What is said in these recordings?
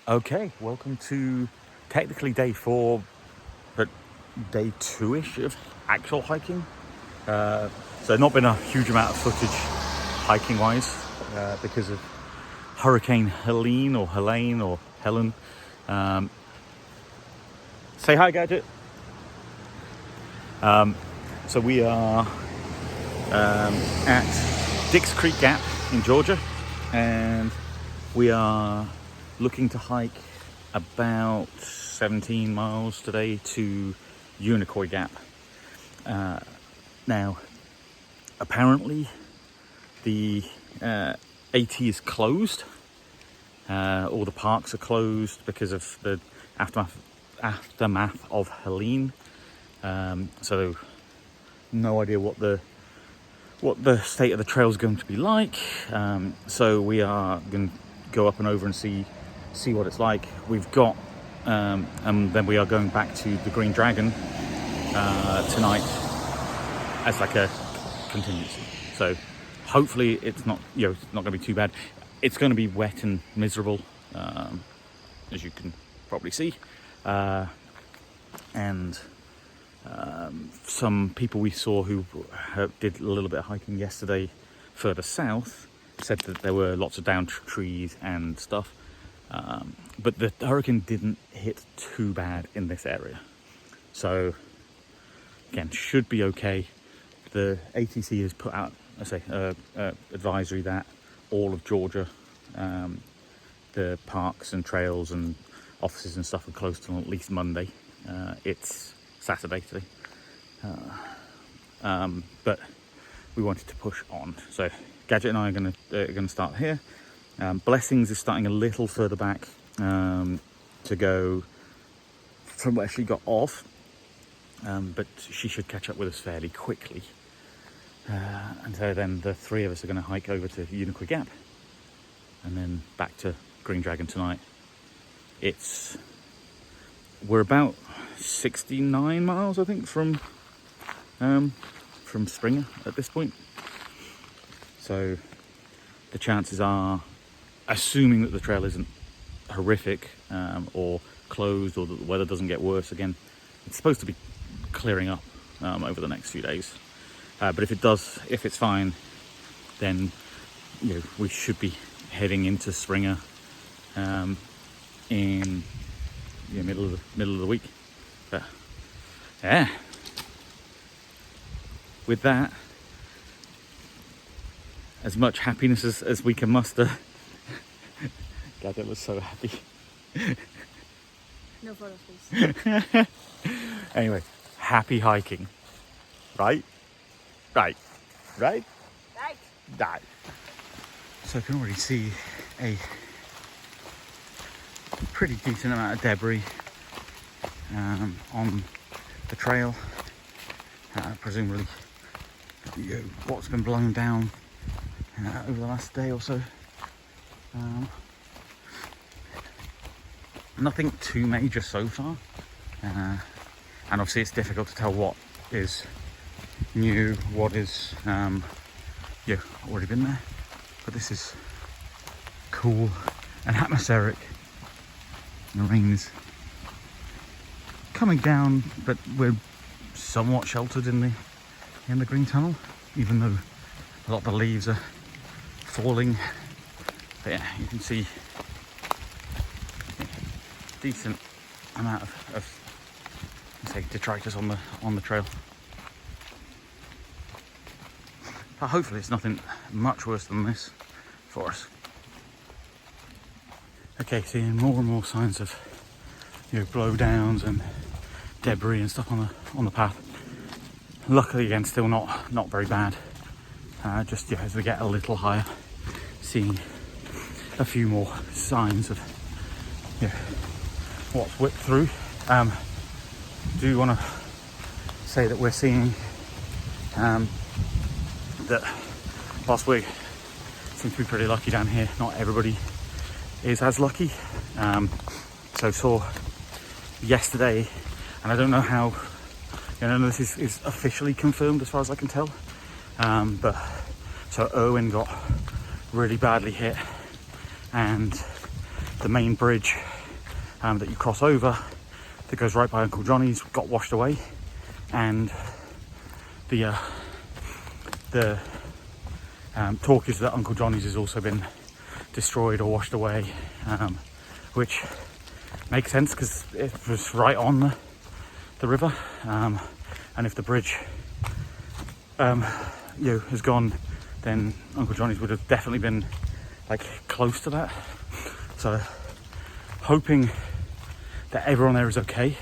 Okay, welcome to technically day 4, but day 2-ish of actual hiking. So not been a huge amount of footage hiking wise because of Hurricane Helene or Helene or Helen. Say hi, Gadget. So we are at Dix Creek Gap in Georgia, and we are looking to hike about 17 miles today to Unicoi Gap. Now, apparently the AT is closed. All the parks are closed because of the aftermath of Helene. So no idea what the state of the trail is going to be like. So we are going to go up and over and see what it's like. We've got and then we are going back to the Green Dragon tonight as like a contingency. So hopefully it's not it's not going to be too bad. It's going to be wet and miserable, as you can probably see, and some people we saw who did a little bit of hiking yesterday further south said that there were lots of downed trees and stuff, but the hurricane didn't hit too bad in this area, so again should be okay. The ATC has put out advisory that all of Georgia, the parks and trails and offices and stuff are closed till at least Monday. It's Saturday today, but we wanted to push on. So Gadget and I are going to start here. Blessings is starting a little further back to go from where she got off, but she should catch up with us fairly quickly. And so then the three of us are going to hike over to Unicoi Gap and then back to Green Dragon tonight. We're about 69 miles, I think, from Springer at this point. So the chances are, assuming that the trail isn't horrific or closed, or that the weather doesn't get worse again, it's supposed to be clearing up over the next few days. But if it does, if it's fine, then we should be heading into Springer in middle of the week. But yeah, with that, as much happiness as we can muster. Gadget was so happy. No photos, please. Anyway, happy hiking, right? Right. So I can already see a pretty decent amount of debris on the trail. Presumably what's been blown down over the last day or so. Nothing too major so far, and obviously it's difficult to tell what is new, what is already been there, but this is cool and atmospheric. The rain is coming down, but we're somewhat sheltered in the green tunnel, even though a lot of the leaves are falling. But yeah, you can see decent amount of detritus on the trail. But hopefully it's nothing much worse than this for us. Okay, seeing more and more signs of blowdowns and debris and stuff on the path. Luckily, again, still not very bad. Just as we get a little higher, seeing a few more signs of what's whipped through. Do want to say that we're seeing that whilst we seem to be pretty lucky down here, not everybody is as lucky. So saw yesterday, and I don't know how this is officially confirmed as far as I can tell, but so Irwin got really badly hit, and the main bridge that you cross over that goes right by Uncle Johnny's got washed away, and the talk is that Uncle Johnny's has also been destroyed or washed away, which makes sense because it was right on the river, and if the bridge has gone, then Uncle Johnny's would have definitely been like close to that. So hoping that everyone there is okay,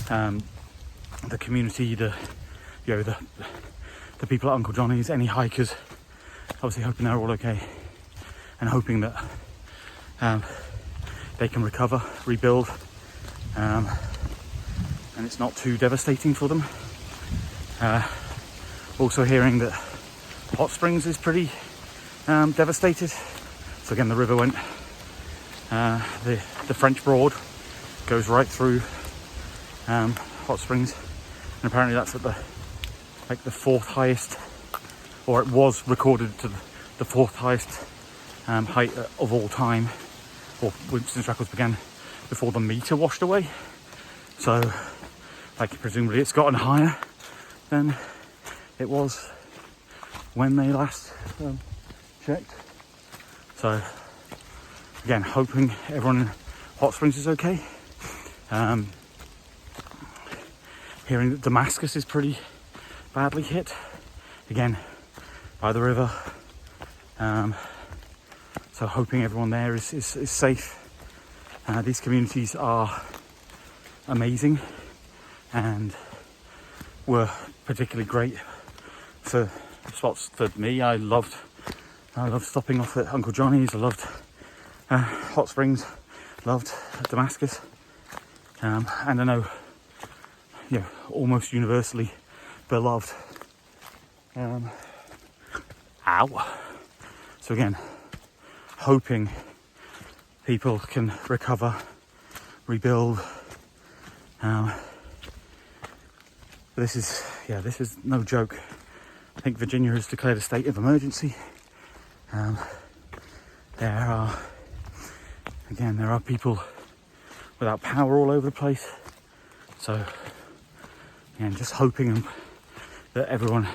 the community, the people at Uncle Johnny's, any hikers, obviously hoping they're all okay, and hoping that they can recover, rebuild, and it's not too devastating for them. Also hearing that Hot Springs is pretty devastated. So again, the river went, the French Broad goes right through Hot Springs, and apparently that's at the fourth highest, or it was recorded to the fourth highest height of all time, or since records began, before the meter washed away. So like presumably it's gotten higher than it was when they last checked. So again, hoping everyone in Hot Springs is okay. Hearing that Damascus is pretty badly hit, again by the river. So hoping everyone there is safe. These communities are amazing and were particularly great for spots for me. I loved stopping off at Uncle Johnny's. I loved Hot Springs, loved Damascus, and I know, almost universally beloved. So again, hoping people can recover, rebuild. This is no joke. I think Virginia has declared a state of emergency. There are people without power all over the place. So, again, just hoping that everyone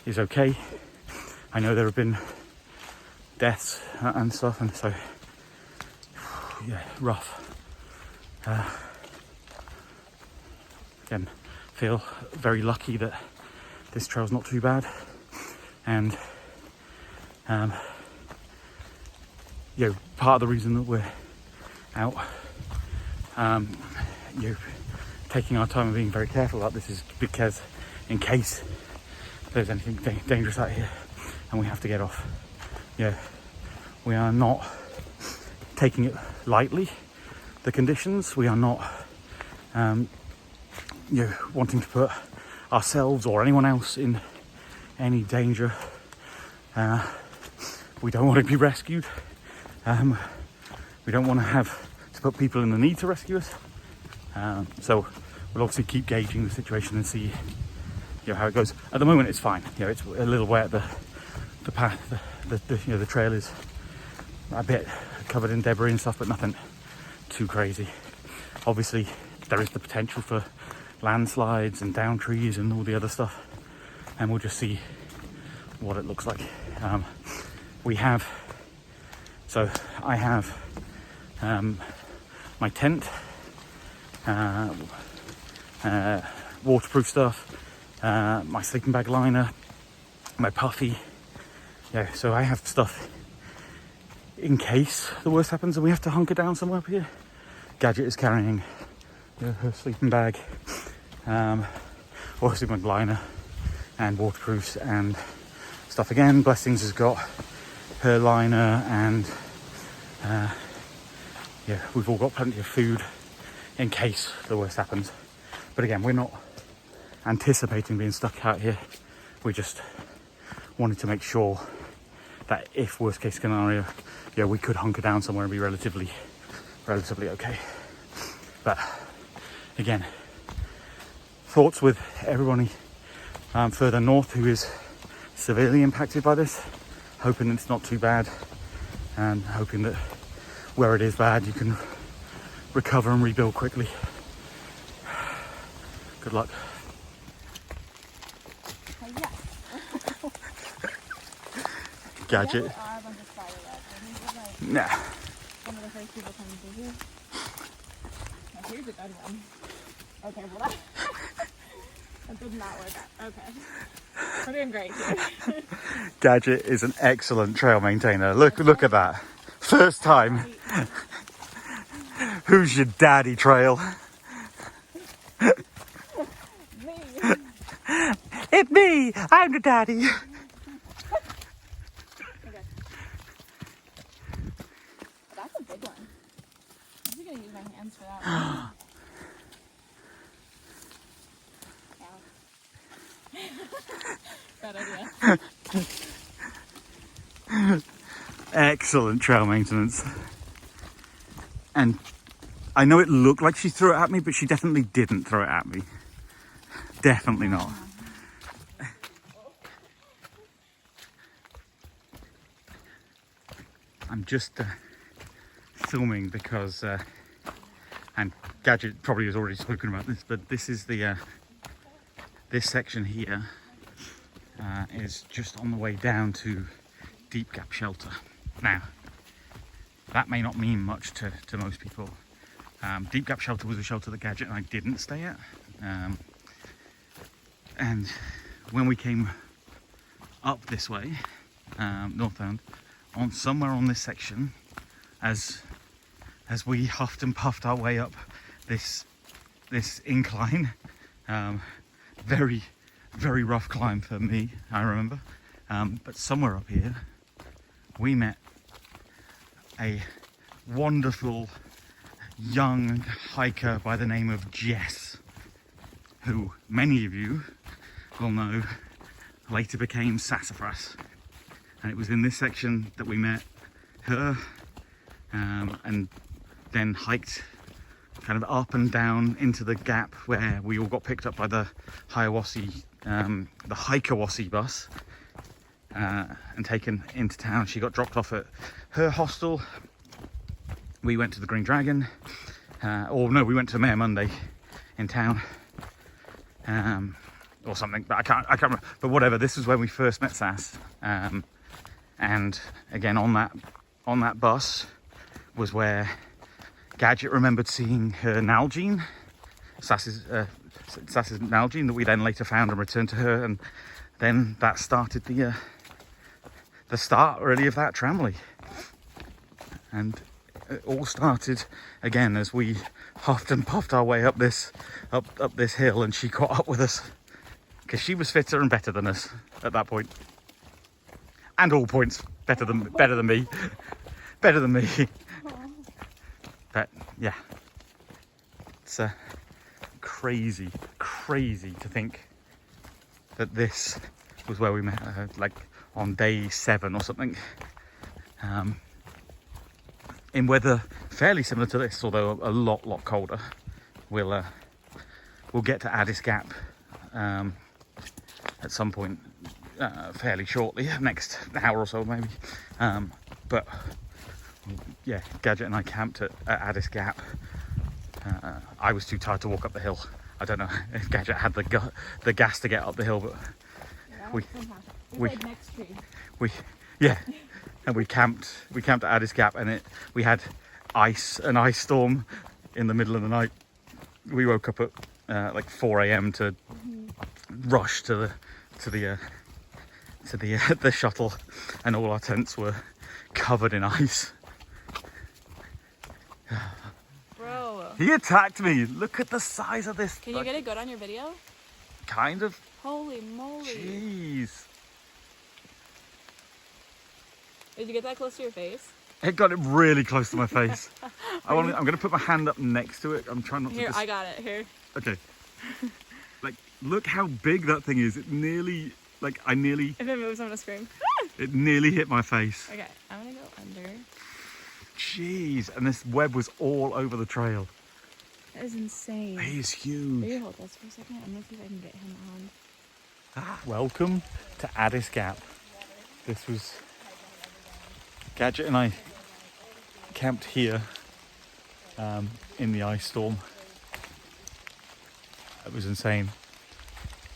is okay. I know there have been deaths and stuff, and so, rough. Again, feel very lucky that this trail's not too bad, and part of the reason that we're out, taking our time and being very careful about this is because in case there's anything dangerous out here and we have to get off. We are not taking it lightly, the conditions. We are not wanting to put ourselves or anyone else in any danger. We don't want to be rescued. We don't want to have to put people in the need to rescue us. So we'll obviously keep gauging the situation and see how it goes. At the moment it's fine. It's a little wet. The path, the trail is a bit covered in debris and stuff, but nothing too crazy. Obviously there is the potential for landslides and down trees and all the other stuff, and we'll just see what it looks like. I have my tent, waterproof stuff, my sleeping bag liner, my puffy. So I have stuff in case the worst happens and we have to hunker down somewhere up here. Gadget is carrying her sleeping bag, or sleeping bag liner, and waterproofs and stuff again. Blessings has got her liner, and we've all got plenty of food in case the worst happens. But again, we're not anticipating being stuck out here. We just wanted to make sure that if worst case scenario, we could hunker down somewhere and be relatively okay. But again, thoughts with everyone further north who is severely impacted by this, hoping it's not too bad, and hoping that where it is bad you can recover and rebuild quickly. Good luck. Yeah. Gadget. There are a bunch of spider webs. I think we're like Nah. one of the first people coming through here. Now here's a good one. Okay, well that did not work out. Okay. We're doing great here. Gadget is an excellent trail maintainer. Look at that. First time. Who's your daddy, Trail? Me. It's me. I'm the daddy. Okay. That's a big one. I'm just gonna use my hands for that one. Bad idea. Excellent trail maintenance. And I know it looked like she threw it at me, but she definitely didn't throw it at me. Definitely not. I'm just filming because, and Gadget probably has already spoken about this, but this is the, this section here is just on the way down to Deep Gap Shelter. Now, that may not mean much to most people. Deep Gap Shelter was a shelter that Gadget and I didn't stay at. And when we came up this way, northbound, on somewhere on this section, as we huffed and puffed our way up this incline, very rough climb for me, I remember. But somewhere up here, we met a wonderful young hiker by the name of Jess, who many of you will know later became Sassafras. And it was in this section that we met her, and then hiked kind of up and down into the gap where we all got picked up by the Hiawassee, the Hikawassee bus, and taken into town. She got dropped off at her hostel. We went to the Green Dragon, or no, we went to Mayor Monday in town, or something. But I can't remember. But whatever. This was when we first met Sass, and again on that bus was where Gadget remembered seeing her Nalgene, Sass's Nalgene, that we then later found and returned to her, and then that started the start really of that tramley. And it all started again as we huffed and puffed our way up this hill, and she caught up with us because she was fitter and better than us at that point, and all points better than me. But yeah, it's crazy to think that this was where we met her, like on day 7 or something, in weather fairly similar to this, although a lot colder. We'll get to Addis Gap at some point fairly shortly, next hour or so maybe, but yeah, Gadget and I camped at Addis Gap. I was too tired to walk up the hill. I don't know if Gadget had the gas to get up the hill, but and we camped at Addis Gap, and we had an ice storm in the middle of the night. We woke up at like 4 a.m. to rush to the shuttle, and all our tents were covered in ice. Bro. He attacked me. Look at the size of this. Can you get it good on your video? Kind of. Holy moly. Jeez. Did you get that close to your face? It got it really close to my face. I'm going to put my hand up next to it. I'm trying not to... Here, I got it. Here. Okay. Like, look how big that thing is. It nearly... Like, If it moves, I'm going to scream. It nearly hit my face. Okay, I'm going to go under. Jeez. And this web was all over the trail. That is insane. He's huge. Will you hold this for a second? I'm going to see if I can get him on. Welcome to Addis Gap. This was... Gadget and I camped here in the ice storm. It was insane.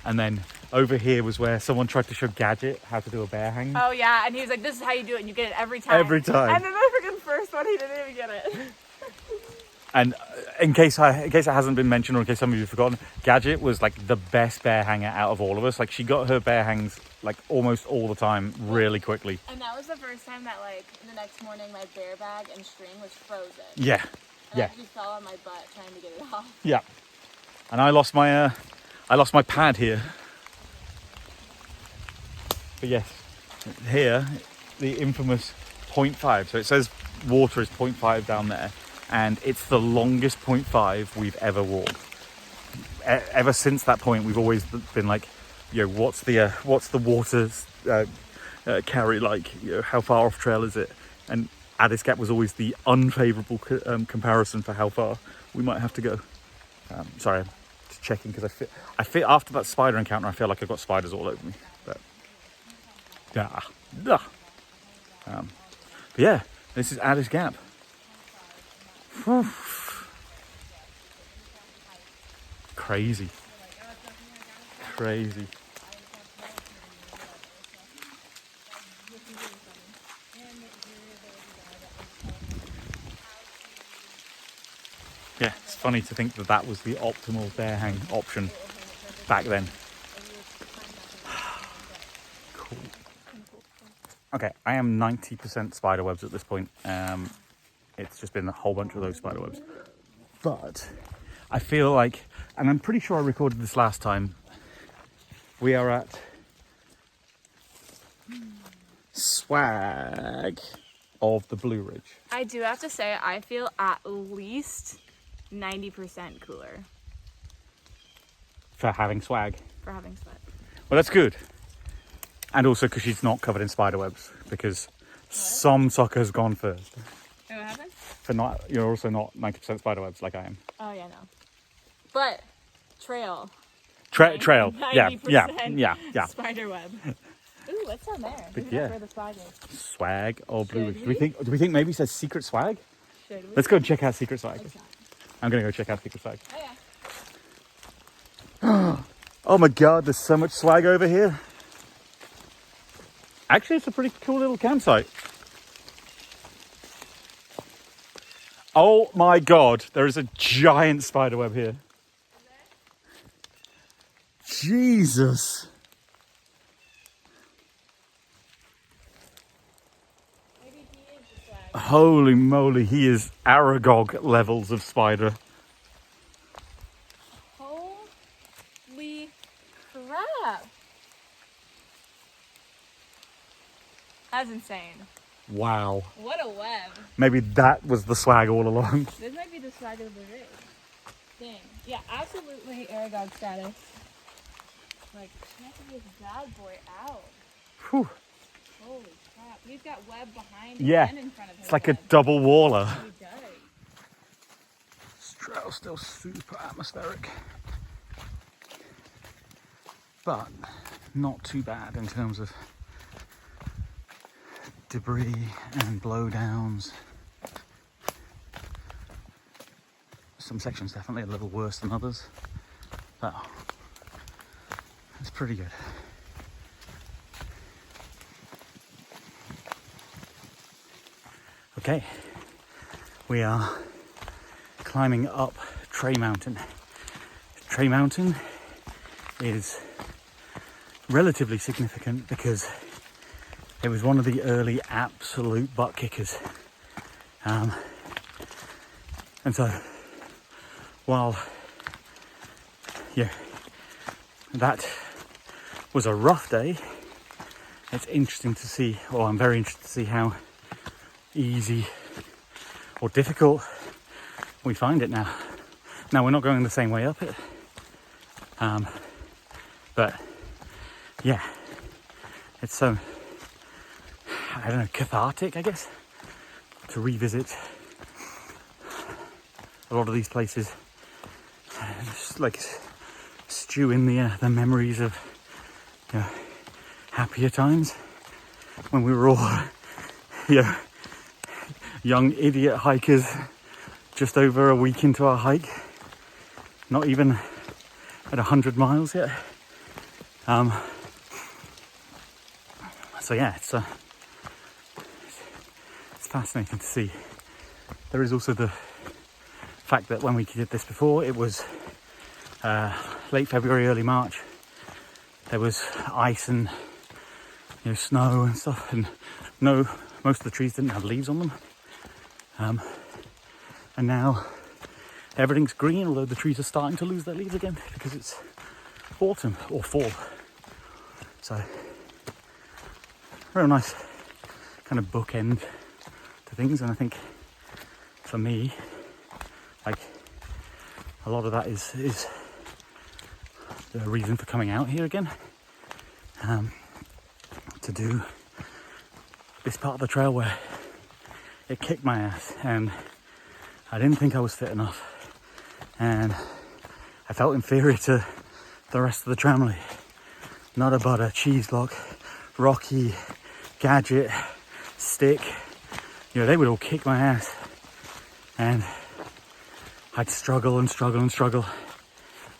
And then over here was where someone tried to show Gadget how to do a bear hang. Oh yeah, and he was like, "This is how you do it," and you get it every time. Every time. And then the freaking first one, he didn't even get it. And in case it hasn't been mentioned, or in case some of you have forgotten, Gadget was like the best bear hanger out of all of us. Like, she got her bear hangs like almost all the time really quickly. And that was the first time that, like, the next morning my bear bag and string was frozen. Yeah. And I actually fell on my butt trying to get it off. Yeah. And I lost my pad here. But yes, here, the infamous 0.5. So it says water is 0.5 down there, and it's the longest 0.5 we've ever walked. Ever since that point, we've always been like, what's the water's carry like? How far off trail is it? And Addis Gap was always the unfavourable comparison for how far we might have to go. Sorry, I'm just checking because I feel after that spider encounter, I feel like I've got spiders all over me. But yeah, this is Addis Gap. Whew. Crazy. Yeah, it's funny to think that was the optimal bear hang option back then. Cool. Okay, I am 90% spider webs at this point. It's just been a whole bunch of those spider webs. But I feel like, and I'm pretty sure I recorded this last time, we are at swag of the Blue Ridge. I do have to say, I feel at least 90% cooler. For having swag. For having swag. Well, that's good. And also because she's not covered in spider webs, because some soccer's gone first. Oh, what happened? You're also not 90% spider webs like I am. Oh yeah, no. But trail. Trail. 90% Yeah. Spider web. Ooh, what's down there? But Maybe yeah. that's where the swag is. Swag or Blue Ridge. Should Do we think maybe it says secret swag? Should we? Let's go check out secret swag. Okay. I'm gonna go check out secret swag. Oh yeah. Oh my god, there's so much swag over here. Actually, it's a pretty cool little campsite. Oh my god, there is a giant spider web here. Jesus. Maybe he is the swag. Holy moly, he is Aragog levels of spider. Holy crap. That's insane. Wow. What a web. Maybe that was the swag all along. This might be the swag of the rig. Dang. Yeah, absolutely Aragog status. Like, check this bad boy out. Whew. Holy crap. He's got web behind Yeah, and in front of him. it's like a double waller. He does. This trail's still super atmospheric. But not too bad in terms of debris and blowdowns. Some sections definitely a little worse than others, but it's pretty good. Okay, we are climbing up Trey Mountain. Trey Mountain is relatively significant because it was one of the early absolute butt kickers. And so, while, that was a rough day, it's interesting to see, or I'm very interested to see how easy or difficult we find it now. Now, we're not going the same way up it, but yeah, it's so, I don't know, cathartic, I guess, to revisit a lot of these places, just like stew in the memories of happier times when we were all young idiot hikers just over a week into our hike, not even at 100 miles yet. So yeah, it's fascinating to see. There is also the fact that when we did this before, it was late February, early March. There was ice and snow and stuff, and most of the trees didn't have leaves on them. And now everything's green, although the trees are starting to lose their leaves again because it's autumn or fall. So, real nice kind of bookend to things. And I think for me, like, a lot of that is the reason for coming out here again, to do this part of the trail where it kicked my ass and I didn't think I was fit enough, and I felt inferior to the rest of the tramily. Nutter Butter, Cheese Block, Rocky, Gadget, Stick, they would all kick my ass, and I'd struggle and struggle and struggle.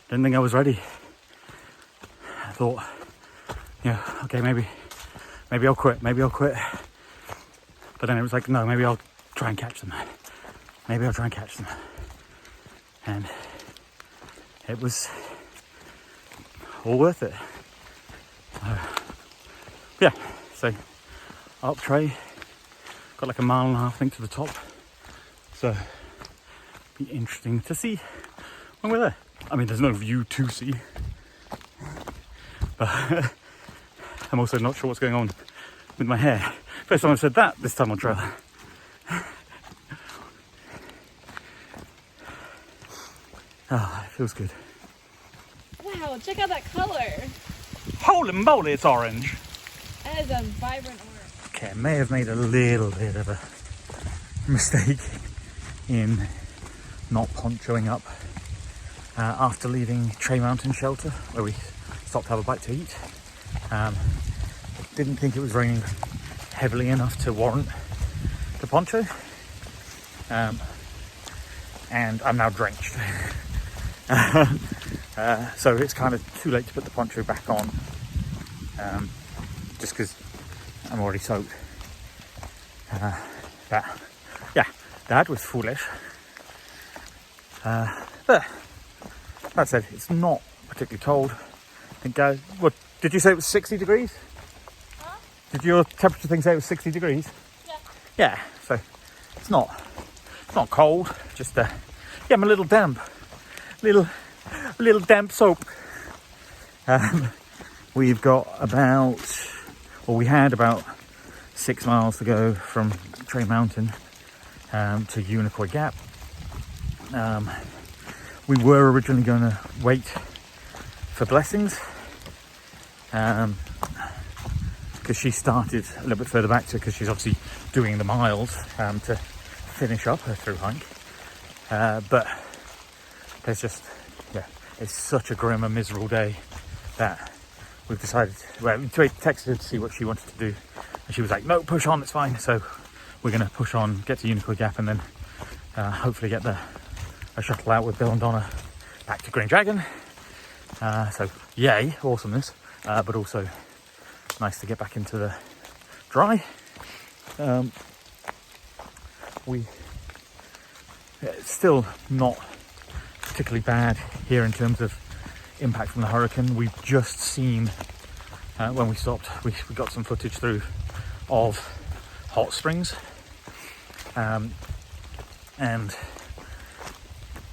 Didn't think I was ready. I thought, okay, maybe I'll quit. But then it was like, no, maybe I'll try and catch them. And it was all worth it. Yeah, so up Trey, got like a 1.5 mile thing to the top. So be interesting to see when we're there. I mean, there's no view to see, but I'm also not sure what's going on with my hair. First time I've said that this time on trail. It feels good. Wow, check out that color. Holy moly, it's orange. That is a vibrant orange. Okay, I may have made a little bit of a mistake in not ponchoing up after leaving Trey Mountain Shelter, where we stopped to have a bite to eat. Didn't think it was raining heavily enough to warrant the poncho, and I'm now drenched. So it's kind of too late to put the poncho back on, just because I'm already soaked. But yeah, that was foolish. But that said, it's not particularly cold. I think, what did you say it was 60 degrees? Huh? Did your temperature thing say it was 60 degrees? Yeah. Yeah, so it's not cold, just I'm a little damp. Little damp soap. We've got we had about 6 miles to go from Trey Mountain to Unicoi Gap. We were originally going to wait for Blessings, because she started a little bit further back because she's obviously doing the miles to finish up her through hike. But there's just, it's such a grim and miserable day that we've decided, we texted her to see what she wanted to do, and she was like, no, push on, it's fine. So we're going to push on, get to Unicoi Gap, and then hopefully get a shuttle out with Bill and Donna back to Green Dragon. So yay, awesomeness, but also nice to get back into the dry. It's still not particularly bad here in terms of impact from the hurricane. We've just seen, when we stopped, we got some footage through of Hot Springs, and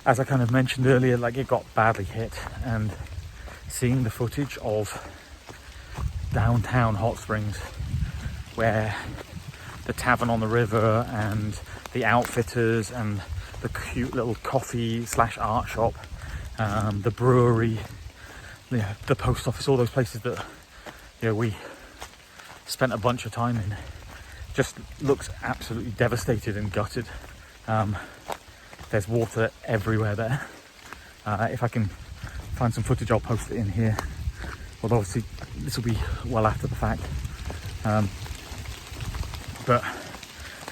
as I kind of mentioned earlier, like, it got badly hit, and seeing the footage of downtown Hot Springs, where the tavern on the river and the Outfitters and the cute little coffee / art shop, the brewery, the post office, all those places that we spent a bunch of time in, just looks absolutely devastated and gutted. There's water everywhere there. If I can find some footage, I'll post it in here. Although obviously this will be well after the fact. But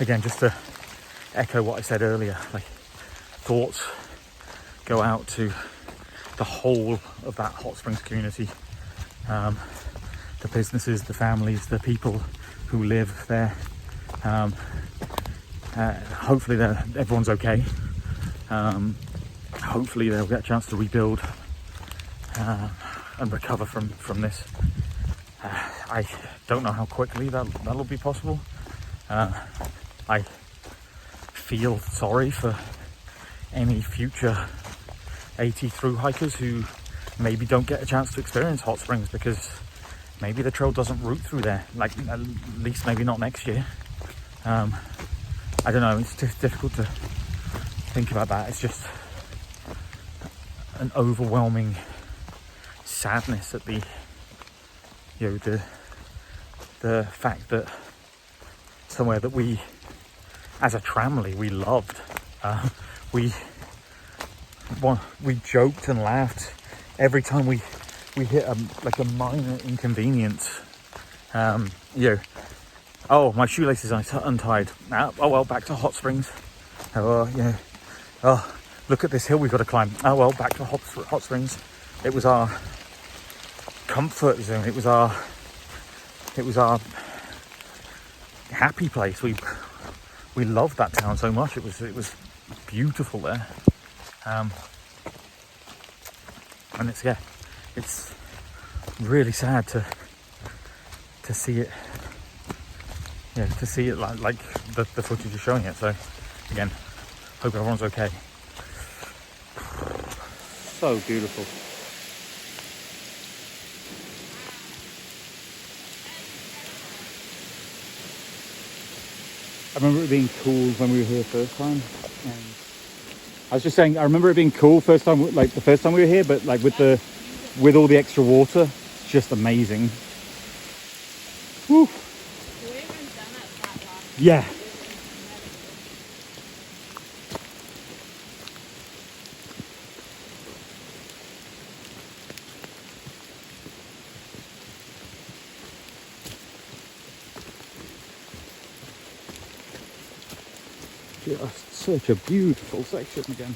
again, just to echo what I said earlier, like, thoughts go out to the whole of that hot springs community, the businesses, the families, the people who live there. Hopefully everyone's okay. Hopefully they'll get a chance to rebuild and recover from this. I don't know how quickly that'll be possible. I feel sorry for any future AT through hikers who maybe don't get a chance to experience hot springs because maybe the trail doesn't route through there, like at least maybe not next year. I don't know, it's just difficult to think about that. It's just an overwhelming sadness at the fact that somewhere that we, as a tramley, we loved, we joked and laughed every time we hit a minor inconvenience. Oh, my shoelaces are untied. Oh well, back to hot springs. Oh look at this hill we've got to climb. Oh well, back to hot springs. It was our comfort zone. It was our happy place. We loved that town so much. It was beautiful there. And it's really sad to see it. Yeah, to see it like the footage is showing it. So again, hope everyone's okay. So beautiful. I remember it being cool when we were here first time. And I was just saying, I remember it being cool the first time we were here, but like with all the extra water, it's just amazing. Woo. Yeah. Just such a beautiful section again.